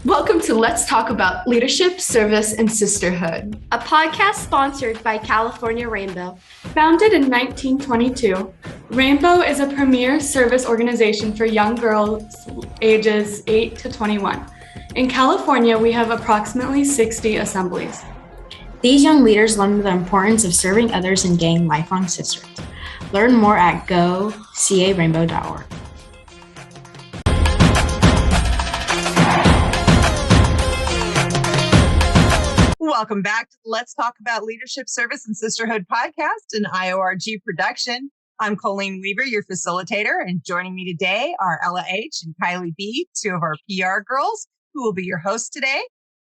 Welcome to Let's Talk About Leadership, Service, and Sisterhood. A podcast sponsored by California Rainbow. Founded in 1922, Rainbow is a premier service organization for young girls ages 8 to 21. In California, we have approximately 60 assemblies. These young leaders learn the importance of serving others and gaining lifelong sisterhoods. Learn more at go.ca-rainbow.org. Welcome back to Let's Talk About Leadership, Service, and Sisterhood podcast, an IORG production. I'm Colleen Weaver, your facilitator, and joining me today are Ella H. and Kylie B., two of our PR girls, who will be your hosts today.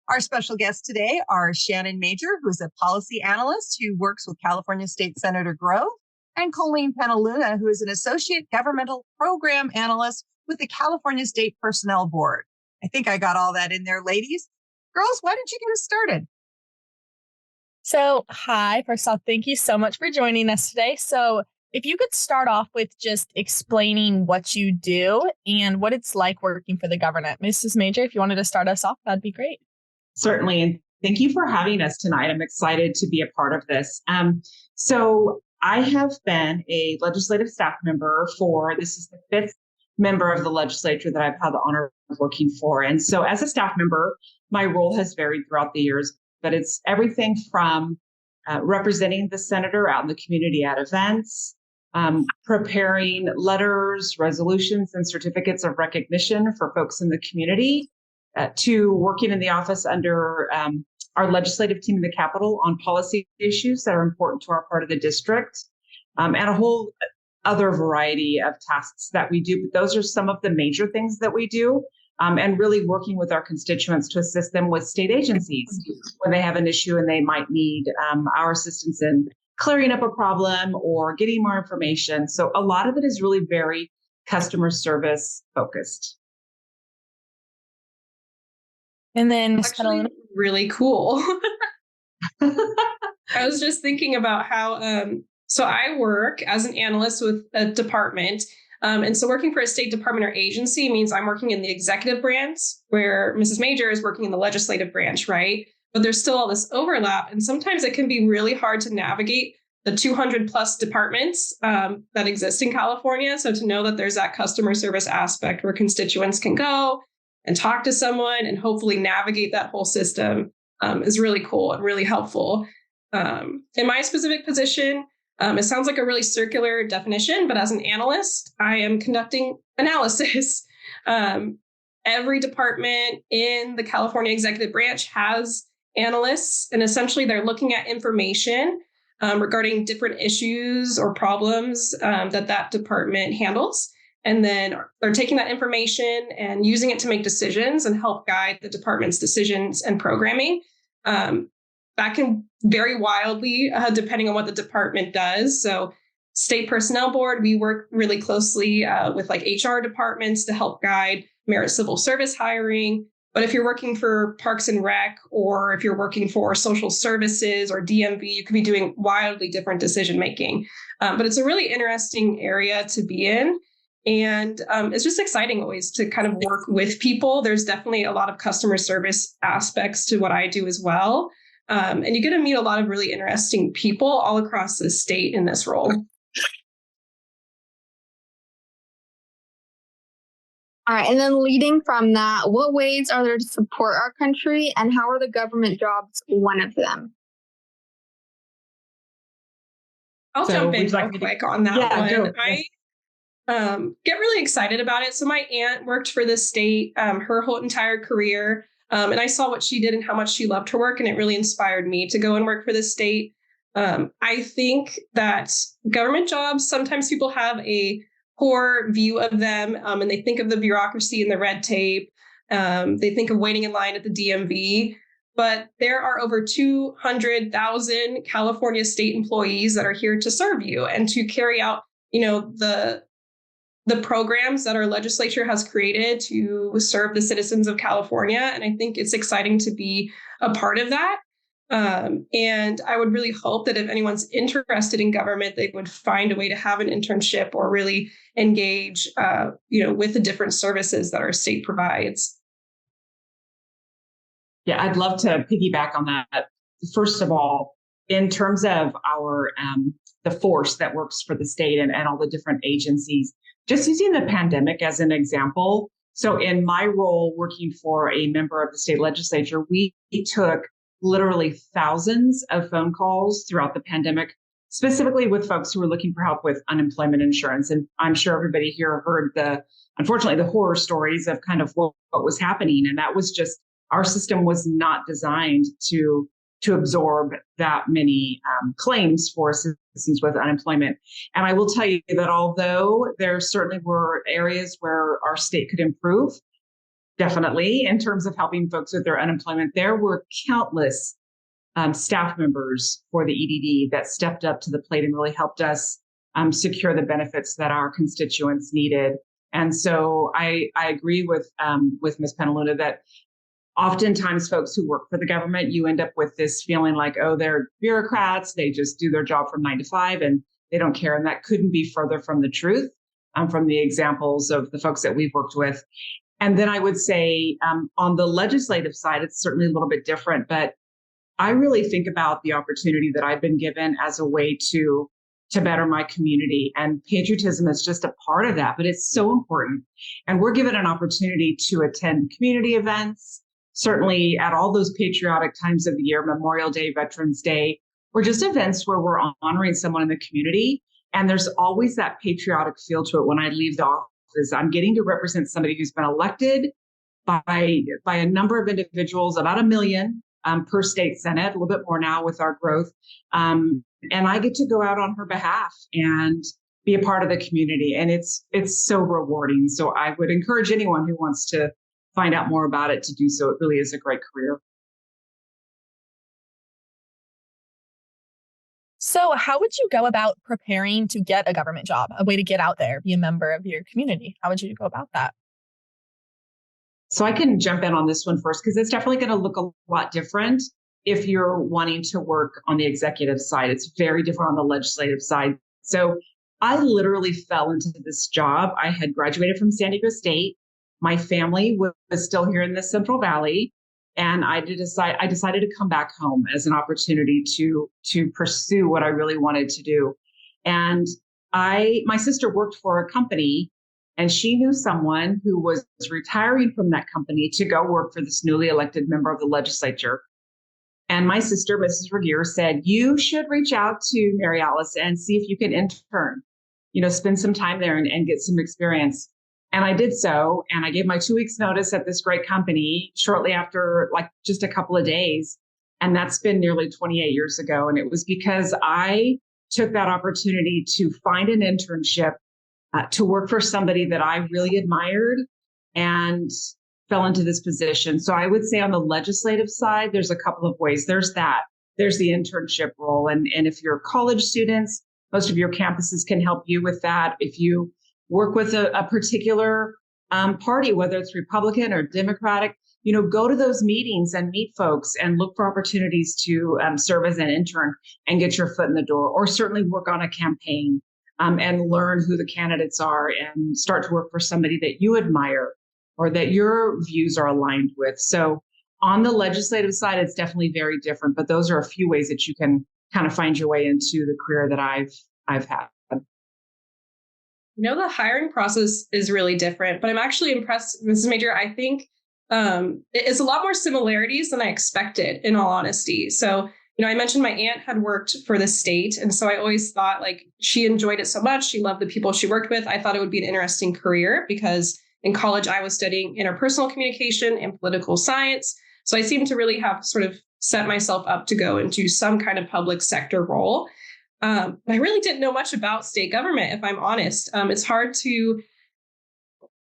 Our special guests today are Shannon Major, who's a policy analyst who works with California State Senator Grove, and Colleen Penaluna, who is an associate governmental program analyst with the California State Personnel Board. I think I got all that in there, ladies. Girls, why don't you get us started? So, hi, first off, thank you so much for joining us today. So, if you could start off with just explaining what you do and what it's like working for the government. Mrs. Major, if you wanted to start us off, that'd be great. Certainly. And thank you for having us tonight. I'm excited to be a part of this. So I have been a legislative staff member this is the fifth member of the legislature that I've had the honor of working for. And so as a staff member, my role has varied throughout the years, but it's everything from representing the senator out in the community at events, preparing letters, resolutions, and certificates of recognition for folks in the community, to working in the office under our legislative team in the Capitol on policy issues that are important to our part of the district, and a whole other variety of tasks that we do. But those are some of the major things that we do, and really working with our constituents to assist them with state agencies when they have an issue and they might need our assistance in clearing up a problem or getting more information. So a lot of it is really very customer service focused. And then Ms. Actually, Penaluna. really cool. I was just thinking about how, so I work as an analyst with a department. And so working for a state department or agency means I'm working in the executive branch where Mrs. Major is working in the legislative branch, right? But there's still all this overlap. And sometimes it can be really hard to navigate the 200 plus departments that exist in California. So to know that there's that customer service aspect where constituents can go and talk to someone and hopefully navigate that whole system is really cool and really helpful. In my specific position, it sounds like a really circular definition, but as an analyst, I am conducting analysis. Every department in the California executive branch has analysts, and essentially they're looking at information regarding different issues or problems that department handles. And then they're taking that information and using it to make decisions and help guide the department's decisions and programming. That can vary wildly depending on what the department does. So State Personnel Board, we work really closely with like HR departments to help guide merit civil service hiring. But if you're working for Parks and Rec, or if you're working for social services or DMV, you could be doing wildly different decision making. But it's a really interesting area to be in. And it's just exciting always to kind of work with people. There's definitely a lot of customer service aspects to what I do as well. And you get to meet a lot of really interesting people all across the state in this role. All right, and then leading from that, what ways are there to support our country, and how are the government jobs one of them? I'll jump in real quick on that one. I get really excited about it. So my aunt worked for the state her whole entire career. And I saw what she did and how much she loved her work. And it really inspired me to go and work for the state. I think that government jobs, sometimes people have a poor view of them, and they think of the bureaucracy and the red tape. They think of waiting in line at the DMV. But there are over 200,000 California state employees that are here to serve you and to carry out, the programs that our legislature has created to serve the citizens of California. And I think it's exciting to be a part of that. And I would really hope that if anyone's interested in government, they would find a way to have an internship or really engage, with the different services that our state provides. Yeah, I'd love to piggyback on that. First of all, in terms of our the force that works for the state and all the different agencies, just using the pandemic as an example. So in my role working for a member of the state legislature, we took literally thousands of phone calls throughout the pandemic, specifically with folks who were looking for help with unemployment insurance. And I'm sure everybody here heard unfortunately, the horror stories of kind of what was happening. And that was just, our system was not designed to absorb that many claims for citizens with unemployment. And I will tell you that although there certainly were areas where our state could improve, definitely in terms of helping folks with their unemployment, there were countless staff members for the EDD that stepped up to the plate and really helped us secure the benefits that our constituents needed. And so I agree with Ms. Penaluna that oftentimes folks who work for the government, you end up with this feeling like, oh, they're bureaucrats. They just do their job from 9 to 5 and they don't care. And that couldn't be further from the truth from the examples of the folks that we've worked with. And then I would say on the legislative side, it's certainly a little bit different, but I really think about the opportunity that I've been given as a way to better my community. And patriotism is just a part of that, but it's so important. And we're given an opportunity to attend community events, certainly at all those patriotic times of the year, Memorial Day, Veterans Day, or just events where we're honoring someone in the community. And there's always that patriotic feel to it when I leave the office. I'm getting to represent somebody who's been elected by a number of individuals, about 1 million per state senate, a little bit more now with our growth. And I get to go out on her behalf and be a part of the community. And it's so rewarding. So I would encourage anyone who wants to find out more about it to do so. It really is a great career. So how would you go about preparing to get a government job, a way to get out there, be a member of your community? How would you go about that? So I can jump in on this one first, because it's definitely going to look a lot different if you're wanting to work on the executive side. It's very different on the legislative side. So I literally fell into this job. I had graduated from San Diego State. My family was still here in the Central Valley. And I decided to come back home as an opportunity to pursue what I really wanted to do. And my sister worked for a company, and she knew someone who was retiring from that company to go work for this newly elected member of the legislature. And my sister, Mrs. Regier, said, you should reach out to Mary Alice and see if you can intern, spend some time there and get some experience. And I did so. And I gave my 2 weeks notice at this great company shortly after, like just a couple of days. And that's been nearly 28 years ago. And it was because I took that opportunity to find an internship to work for somebody that I really admired and fell into this position. So I would say on the legislative side, there's a couple of ways. There's the internship role. And if you're college students, most of your campuses can help you with that. If you work with a particular party, whether it's Republican or Democratic, go to those meetings and meet folks and look for opportunities to serve as an intern and get your foot in the door, or certainly work on a campaign and learn who the candidates are and start to work for somebody that you admire or that your views are aligned with. So on the legislative side, it's definitely very different, but those are a few ways that you can kind of find your way into the career that I've had. The hiring process is really different, but I'm actually impressed, Mrs. Major. I think it's a lot more similarities than I expected, in all honesty. So, I mentioned my aunt had worked for the state. And so I always thought she enjoyed it so much. She loved the people she worked with. I thought it would be an interesting career because in college, I was studying interpersonal communication and political science. So I seemed to really have sort of set myself up to go into some kind of public sector role. I really didn't know much about state government, if I'm honest. It's hard to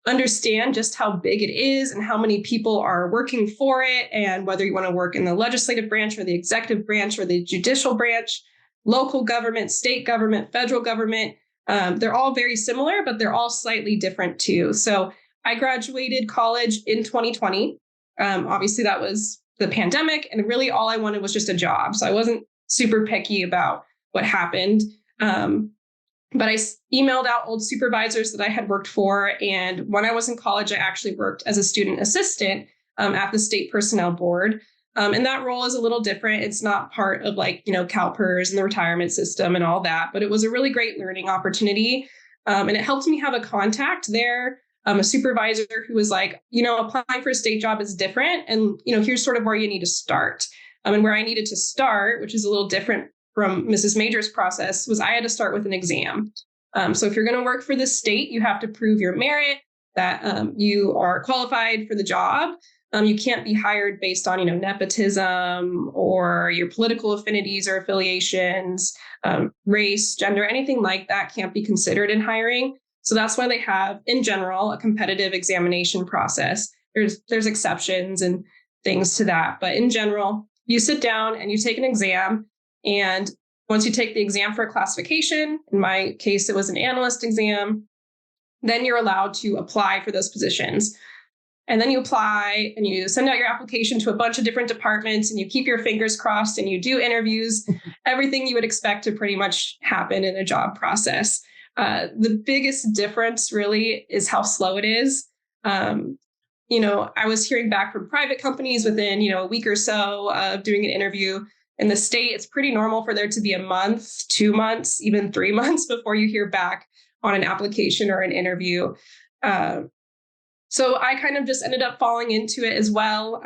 understand just how big it is and how many people are working for it, and whether you want to work in the legislative branch or the executive branch or the judicial branch, local government, state government, federal government. They're all very similar, but they're all slightly different too. So I graduated college in 2020. Obviously, that was the pandemic, and really all I wanted was just a job. So I wasn't super picky about what happened. But I emailed out old supervisors that I had worked for. And when I was in college, I actually worked as a student assistant at the state personnel board. And that role is a little different. It's not part of like, CalPERS and the retirement system and all that, but it was a really great learning opportunity. And it helped me have a contact there, a supervisor who was like, applying for a state job is different. And, here's sort of where you need to start. And where I needed to start, which is a little different from Mrs. Major's process, was I had to start with an exam. So if you're going to work for the state, you have to prove your merit, that you are qualified for the job. You can't be hired based on, nepotism or your political affinities or affiliations, race, gender, anything like that can't be considered in hiring. So that's why they have, in general, a competitive examination process. There's exceptions and things to that. But in general, you sit down and you take an exam. And once you take the exam for a classification, in my case, it was an analyst exam, then you're allowed to apply for those positions. And then you apply and you send out your application to a bunch of different departments and you keep your fingers crossed and you do interviews, everything you would expect to pretty much happen in a job process. The biggest difference really is how slow it is. I was hearing back from private companies within, a week or so of doing an interview. In the state, it's pretty normal for there to be a month, 2 months, even 3 months before you hear back on an application or an interview. So I kind of just ended up falling into it as well.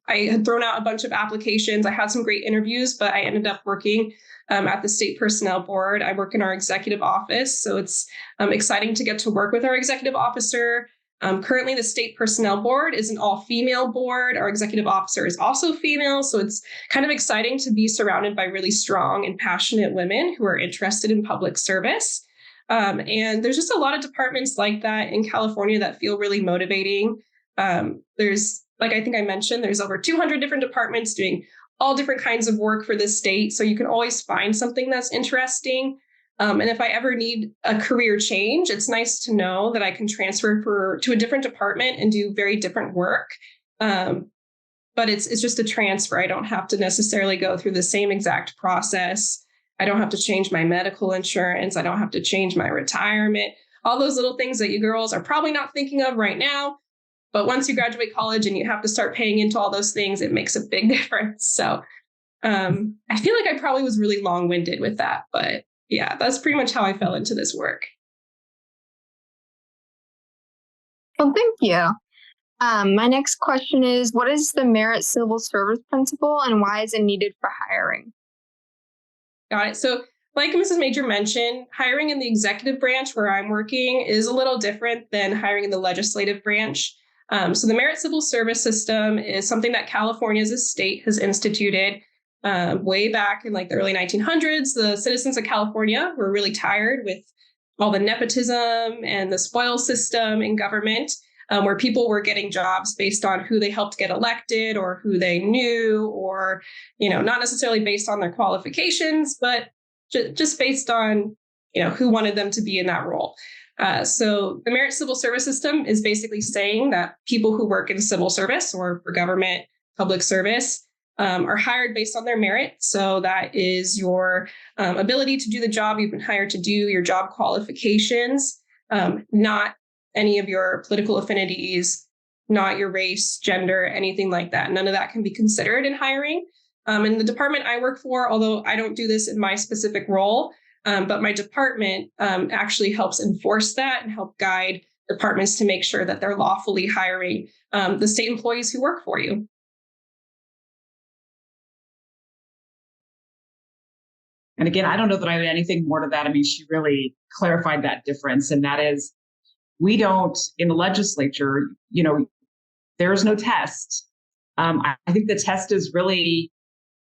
I had thrown out a bunch of applications. I had some great interviews, but I ended up working at the State Personnel Board. I work in our executive office. So it's exciting to get to work with our executive officer. Currently, the State Personnel Board is an all-female board. Our executive officer is also female. So it's kind of exciting to be surrounded by really strong and passionate women who are interested in public service. And there's just a lot of departments like that in California that feel really motivating. There's, like I think I mentioned, there's over 200 different departments doing all different kinds of work for the state. So you can always find something that's interesting. And if I ever need a career change, it's nice to know that I can transfer to a different department and do very different work. But it's just a transfer. I don't have to necessarily go through the same exact process. I don't have to change my medical insurance. I don't have to change my retirement. All those little things that you girls are probably not thinking of right now. But once you graduate college and you have to start paying into all those things, it makes a big difference. So I feel like I probably was really long-winded with that. But yeah, that's pretty much how I fell into this work. Well, thank you. My next question is, what is the Merit Civil Service Principle and why is it needed for hiring? Got it. So like Mrs. Major mentioned, hiring in the executive branch where I'm working is a little different than hiring in the legislative branch. So the Merit Civil Service System is something that California as a state has instituted way back in like the early 1900s. The citizens of California were really tired with all the nepotism and the spoil system in government, where people were getting jobs based on who they helped get elected or who they knew, or, not necessarily based on their qualifications, but just based on, who wanted them to be in that role. So the Merit Civil Service System is basically saying that people who work in civil service or for government public service are hired based on their merit. So that is your ability to do the job you've been hired to do, your job qualifications, not any of your political affinities, not your race, gender, anything like that. None of that can be considered in hiring. In the department I work for, although I don't do this in my specific role, but my department actually helps enforce that and help guide departments to make sure that they're lawfully hiring the state employees who work for you. And again, I don't know that I have anything more to that. I mean, she really clarified that difference. And that is, we don't, in the legislature, there's no test. I think the test is really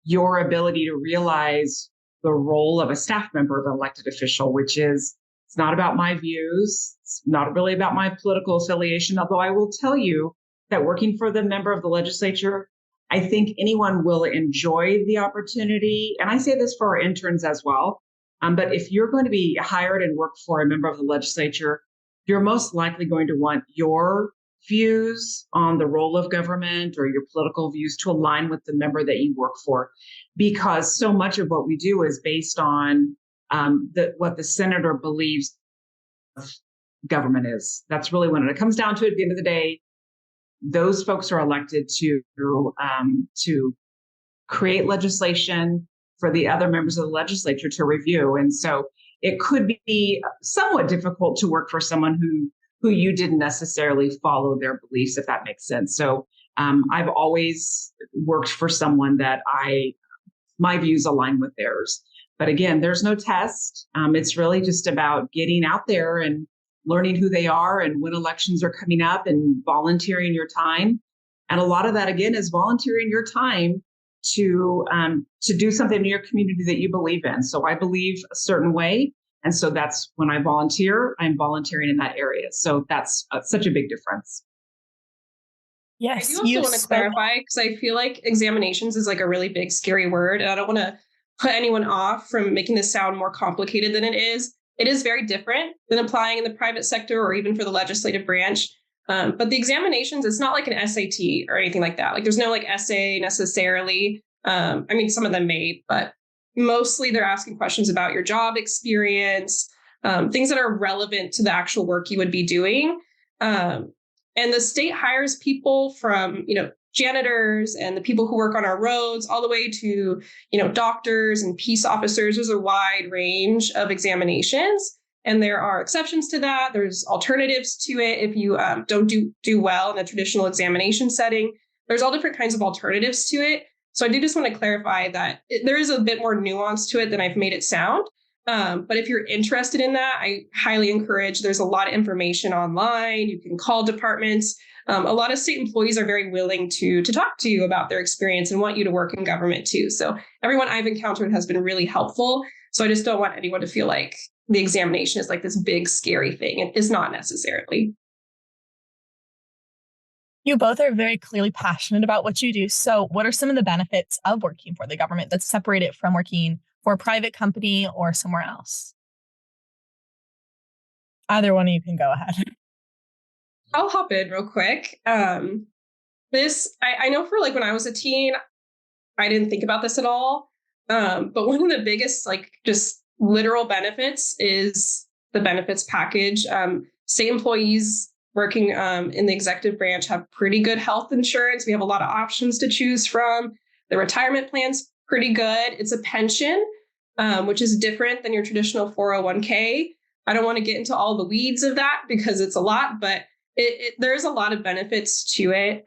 your ability to realize the role of a staff member of an elected official, which is, it's not about my views. It's not really about my political affiliation. Although I will tell you that working for the member of the legislature, I think anyone will enjoy the opportunity. And I say this for our interns as well. But if you're going to be hired and work for a member of the legislature, you're most likely going to want your views on the role of government or your political views to align with the member that you work for, because so much of what we do is based on what the senator believes government is. That's really when it comes down to it. At the end of the day, those folks are elected to create legislation for the other members of the legislature to review. And so it could be somewhat difficult to work for someone who you didn't necessarily follow their beliefs, if that makes sense. So I've always worked for someone that my views align with theirs. But again, there's no test. It's really just about getting out there and learning who they are and when elections are coming up and volunteering your time. And a lot of that, again, is volunteering your time to do something in your community that you believe in. So I believe a certain way. And so that's when I volunteer, I'm volunteering in that area. So that's such a big difference. Yes. I do also want to clarify, because I feel like examinations is like a really big, scary word. And I don't want to put anyone off from making this sound more complicated than it is. It is very different than applying in the private sector or even for the legislative branch. But the examinations, it's not like an SAT or anything like that. Like there's no like essay necessarily. I mean, some of them may, but mostly they're asking questions about your job experience, things that are relevant to the actual work you would be doing. And the state hires people from, janitors and the people who work on our roads all the way to, doctors and peace officers. There's a wide range of examinations. And there are exceptions to that. There's alternatives to it. If you don't do well in the traditional examination setting, there's all different kinds of alternatives to it. So I do just want to clarify that there is a bit more nuance to it than I've made it sound. But if you're interested in that, I highly encourage. There's a lot of information online. You can call departments. A lot of state employees are very willing to talk to you about their experience and want you to work in government too. So everyone I've encountered has been really helpful. So I just don't want anyone to feel like the examination is like this big, scary thing. It is not necessarily. You both are very clearly passionate about what you do. So what are some of the benefits of working for the government that separate it from working for a private company or somewhere else? Either one of you can go ahead. I'll hop in real quick. I know for like when I was a teen, I didn't think about this at all. But one of the biggest, like just literal benefits is the benefits package. State employees working in the executive branch have pretty good health insurance. We have a lot of options to choose from. The retirement plan's pretty good. It's a pension, which is different than your traditional 401k. I don't want to get into all the weeds of that because it's a lot, but there's a lot of benefits to it.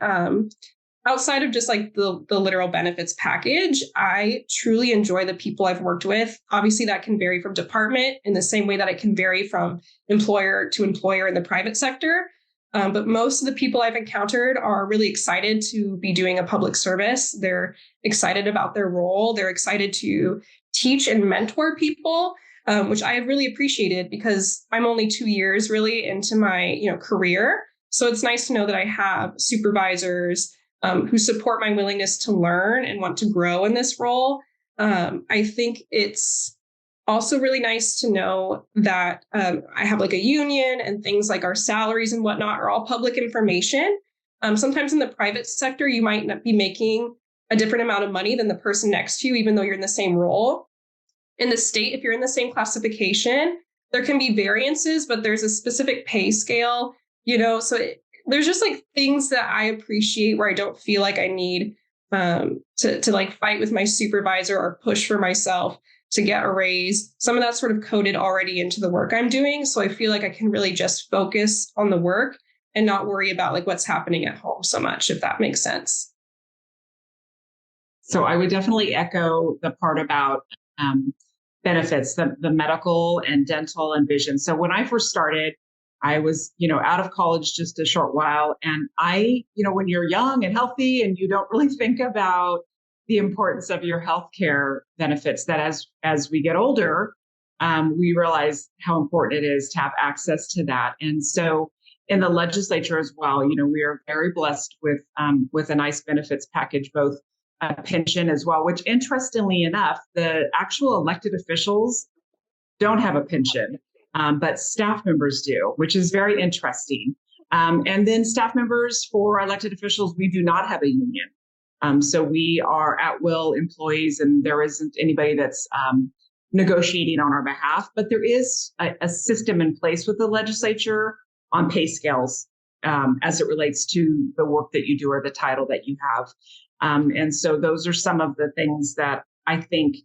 Outside of just like the literal benefits package, I truly enjoy the people I've worked with. Obviously, that can vary from department in the same way that it can vary from employer to employer in the private sector. But most of the people I've encountered are really excited to be doing a public service. They're excited about their role. They're excited to teach and mentor people, which I have really appreciated because I'm only 2 years really into my career. So it's nice to know that I have supervisors who support my willingness to learn and want to grow in this role. I think it's also really nice to know that I have like a union and things like our salaries and whatnot are all public information. Sometimes in the private sector, you might not be making a different amount of money than the person next to you, even though you're in the same role. In the state, if you're in the same classification, there can be variances, but there's a specific pay scale, there's just like things that I appreciate where I don't feel like I need to like fight with my supervisor or push for myself to get a raise. Some of that's sort of coded already into the work I'm doing. So I feel like I can really just focus on the work and not worry about like what's happening at home so much, if that makes sense. So I would definitely echo the part about benefits, the medical and dental and vision. So when I first started, I was, out of college just a short while. And when you're young and healthy and you don't really think about the importance of your healthcare benefits, that as we get older, we realize how important it is to have access to that. And so in the legislature as well, we are very blessed with a nice benefits package, both a pension as well, which interestingly enough, the actual elected officials don't have a pension, but staff members do, which is very interesting. And then staff members for elected officials, we do not have a union. So we are at-will employees and there isn't anybody that's negotiating on our behalf, but there is a system in place with the legislature on pay scales. as it relates to the work that you do or the title that you have. And so those are some of the things that I think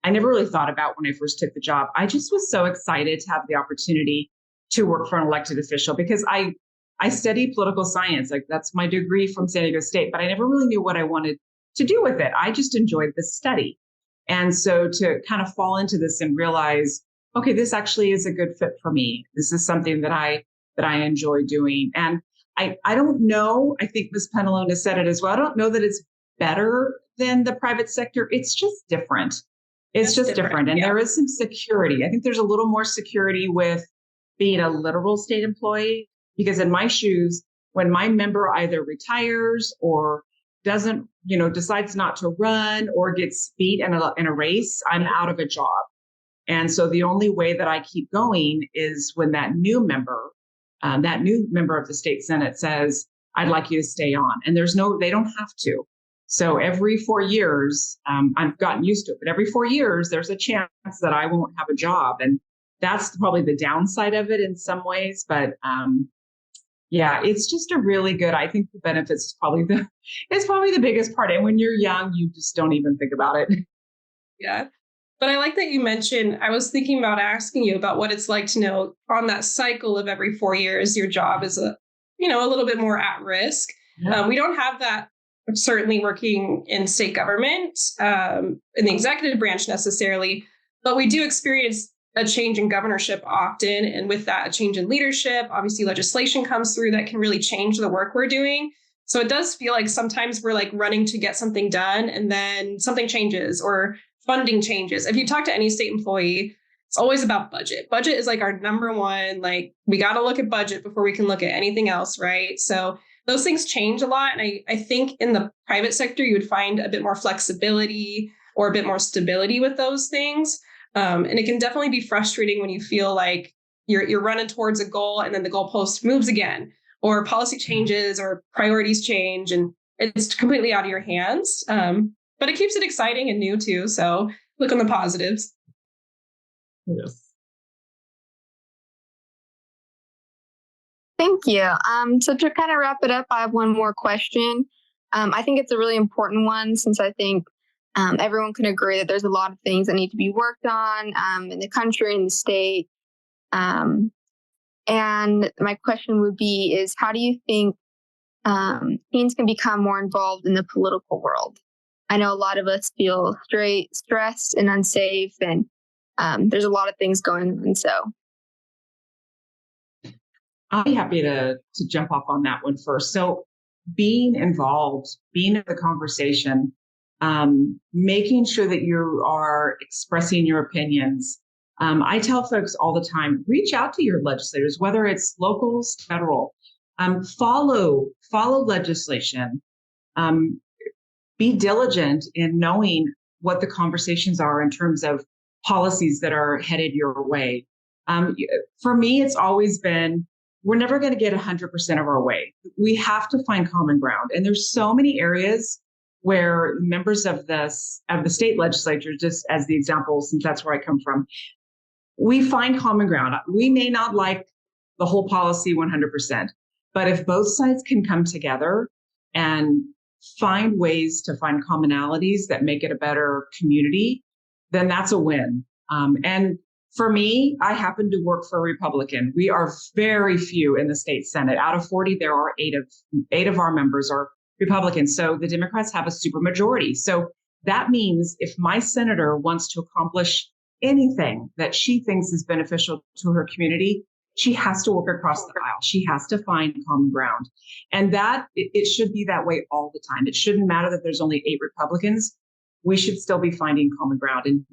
I never really thought about when I first took the job. I just was so excited to have the opportunity to work for an elected official because I studied political science. Like that's my degree from San Diego State, but I never really knew what I wanted to do with it. I just enjoyed the study. And so to kind of fall into this and realize, okay, this actually is a good fit for me. This is something that I enjoy doing. And I don't know, I think Ms. Penaluna said it as well. I don't know that it's better than the private sector. It's just different. It's just different. And there is some security. I think there's a little more security with being a literal state employee, because in my shoes, when my member either retires or doesn't, decides not to run or gets beat in a race, I'm out of a job. And so the only way that I keep going is when that new member of the state Senate says, I'd like you to stay on. And they don't have to. So every 4 years, I've gotten used to it, but every 4 years, there's a chance that I won't have a job. And that's probably the downside of it in some ways. But yeah, it's just a really good, I think the benefits is probably the biggest part. And when you're young, you just don't even think about it. Yeah. But I like that you mentioned, I was thinking about asking you about what it's like to know on that cycle of every 4 years, your job is a little bit more at risk. Yeah. We don't have that certainly working in state government, in the executive branch necessarily, but we do experience a change in governorship often. And with that, a change in leadership, obviously legislation comes through that can really change the work we're doing. So it does feel like sometimes we're like running to get something done and then something changes or funding changes. If you talk to any state employee, it's always about budget. Budget is like our number one, like we got to look at budget before we can look at anything else, right? So those things change a lot. And I think in the private sector, you would find a bit more flexibility or a bit more stability with those things. And it can definitely be frustrating when you feel like you're running towards a goal and then the goalpost moves again, or policy changes or priorities change and it's completely out of your hands. But it keeps it exciting and new too. So look on the positives. Yes. Thank you. So to kind of wrap it up, I have one more question. I think it's a really important one since I think everyone can agree that there's a lot of things that need to be worked on in the country and the state. And my question would be is how do you think teens can become more involved in the political world? I know a lot of us feel stressed and unsafe, and there's a lot of things going on. So I'll be happy to jump off on that one first. So being involved, being in the conversation, making sure that you are expressing your opinions. I tell folks all the time, reach out to your legislators, whether it's local, federal, follow legislation, be diligent in knowing what the conversations are in terms of policies that are headed your way. For me, it's always been, we're never going to get 100% of our way. We have to find common ground. And there's so many areas where members of the state legislature, just as the example, since that's where I come from, we find common ground. We may not like the whole policy 100%, but if both sides can come together and find ways to find commonalities that make it a better community, then that's a win. And for me, I happen to work for a Republican. We are very few in the state Senate. Out of 40, there are eight of our members are Republicans. So the Democrats have a supermajority. So that means if my senator wants to accomplish anything that she thinks is beneficial to her community, she has to work across the aisle. She has to find common ground. And that it should be that way all the time. It shouldn't matter that there's only 8 Republicans. We should still be finding common ground. And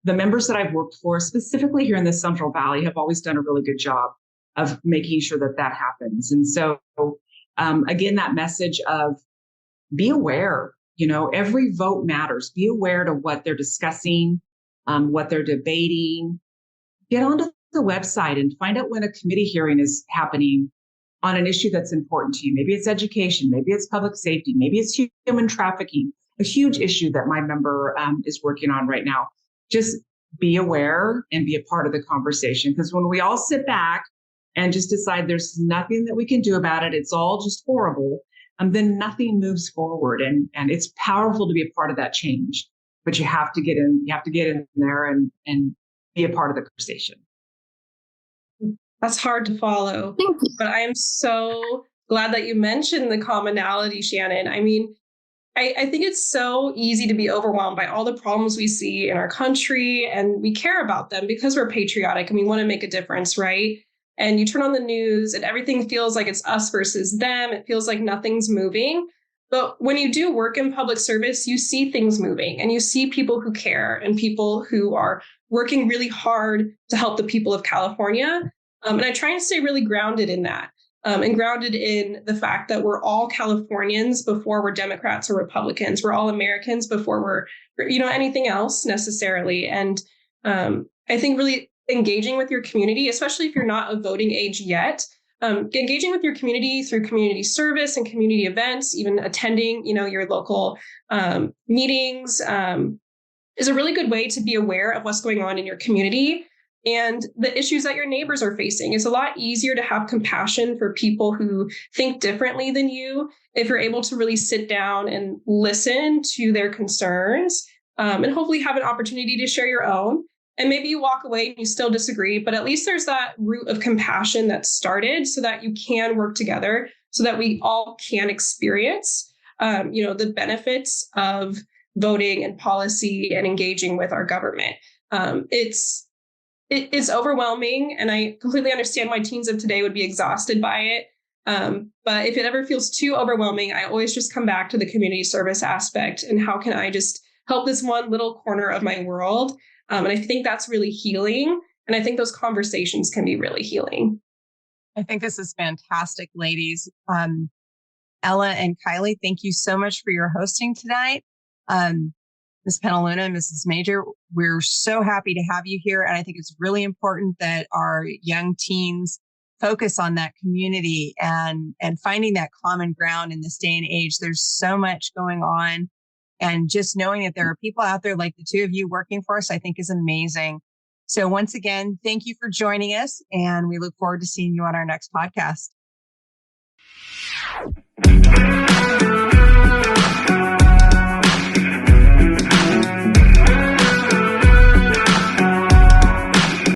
the members that I've worked for, specifically here in the Central Valley, have always done a really good job of making sure that that happens. And so, again, that message of be aware, every vote matters. Be aware to what they're discussing, what they're debating. Get onto the website and find out when a committee hearing is happening on an issue that's important to you. Maybe it's education, maybe it's public safety, maybe it's human trafficking, a huge issue that my member is working on right now. Just be aware and be a part of the conversation. Because when we all sit back and just decide there's nothing that we can do about it, it's all just horrible, then nothing moves forward. And it's powerful to be a part of that change, but you have to get in there and be a part of the conversation. That's hard to follow, but I am so glad that you mentioned the commonality, Shannon. I mean, I think it's so easy to be overwhelmed by all the problems we see in our country, and we care about them because we're patriotic and we want to make a difference, right? And you turn on the news and everything feels like it's us versus them. It feels like nothing's moving. But when you do work in public service, you see things moving and you see people who care and people who are working really hard to help the people of California. And I try and stay really grounded in that. And grounded in the fact that we're all Californians before we're Democrats or Republicans. We're all Americans before we're anything else necessarily. And I think really engaging with your community, especially if you're not of voting age yet, engaging with your community through community service and community events, even attending, your local meetings, is a really good way to be aware of what's going on in your community and the issues that your neighbors are facing. It's a lot easier to have compassion for people who think differently than you if you're able to really sit down and listen to their concerns, and hopefully have an opportunity to share your own. And maybe you walk away and you still disagree, but at least there's that root of compassion that started so that you can work together, so that we all can experience, the benefits of voting and policy and engaging with our government. It is overwhelming, and I completely understand why teens of today would be exhausted by it. But if it ever feels too overwhelming, I always just come back to the community service aspect and how can I just help this one little corner of my world? And I think that's really healing. And I think those conversations can be really healing. I think this is fantastic, ladies. Ella and Kylie, thank you so much for your hosting tonight. Ms. Penaluna and Mrs. Major, we're so happy to have you here. And I think it's really important that our young teens focus on that community and finding that common ground in this day and age. There's so much going on. And just knowing that there are people out there like the two of you working for us, I think is amazing. So once again, thank you for joining us. And we look forward to seeing you on our next podcast.